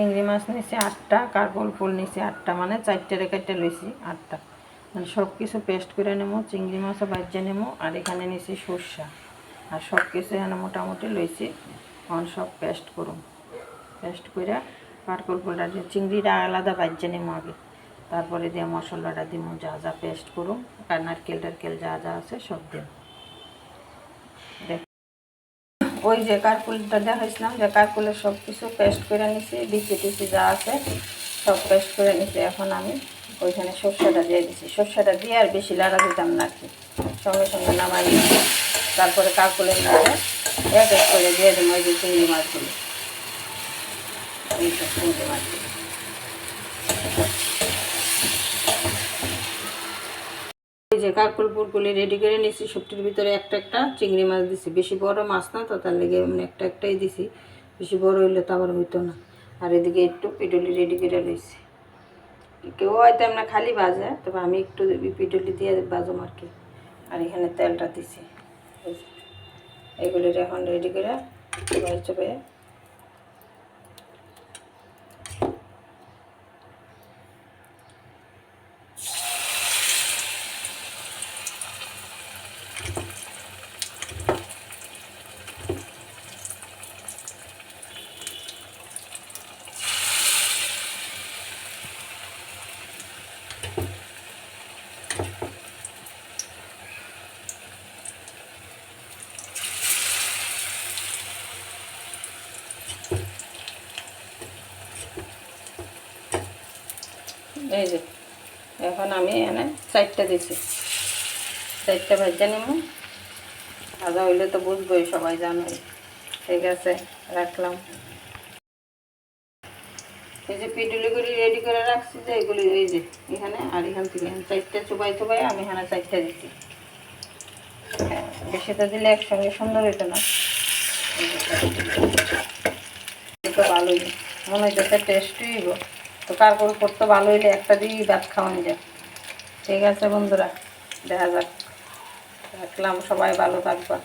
চিংড়ি মাছ নিয়েছি 8টা, কারকল ফুল নিয়েছি 8টা, মানে 4টে রেখাটা লইছি 8টা, মানে সব কিছু পেস্ট করে নেবো। চিংড়ি মাছও বাজিয়ে নেবো। আর এখানে নিয়েছি সর্ষা, আর সব কিছু এখানে মোটামুটি লইছি। এখন সব পেস্ট করুন। পেস্ট করে কারকল ফুলটা দিয়ে চিংড়িটা আলাদা বাজিয়ে নেবো আগে, তারপরে দিয়ে মশলাটা দিব, যা যা পেস্ট করুন, আর নারকেল টারকেল যা যা আছে সব দিন। দেখ ওই যে কারকুলটা দেখাইছিলাম, যে কারকুলের সব কিছু পেস্ট করে নিছি, বিচি টিচি যা আছে সব পেস্ট করে নিছি। এখন আমি ওইখানে সর্ষেটা দিয়ে দিছি। সর্ষেটা দিয়ে আর বেশি লাড়া দিতাম না আর কি, সঙ্গে সঙ্গে নামাই দিচ্ছি। তারপরে কারকুলের মধ্যে এক এক করে দিয়ে দেবো ওই যে চিংড়ি মাছগুলো, এইসব চিংড়ি মাছগুলো। এই যে কারকুল পুরকুলি রেডি করে নিছি, সবটির ভিতরে একটা একটা চিংড়ি মাছ দিছি। বেশি বড় মাছ না তো, তার লেগে এমনি একটা একটাই দিছি, বেশি বড় হইলে তো আবার হইতো না। আর এদিকে একটু পিডলি রেডি করে লইছি। কেউ হয়তো আমরা খালি ভাজে, তবে আমি একটু পিডলি দিয়ে ভাজম আর কি। আর এখানে তেলটা দিছি, এগুলির এখন রেডি করে চবে। এই যে এখন আমি এখানে 4টা দিছি, 4টা ভেজে নেব। ভাজা হইলে তো বুঝবোই, সবাই জানোই। ঠিক আছে, রাখলাম। এই যে পিডুলিগুলি রেডি করে রাখছি, যে এগুলি এই যে এখানে, আর এখান থেকে 4টা চুবাই চুবাই আমি এখানে 4টা দিচ্ছি। হ্যাঁ, বেশিটা দিলে একসঙ্গে সুন্দর হইতো না। তো ভালোই মনে হইতেছে, টেস্টই হইব। তো কারকল করতে ভালো হইলে একটা দিয়েই ভাত খাওয়ানো যায়। ঠিক আছে বন্ধুরা, দেখা যাক, রাখলাম। সবাই ভালো থাকবা।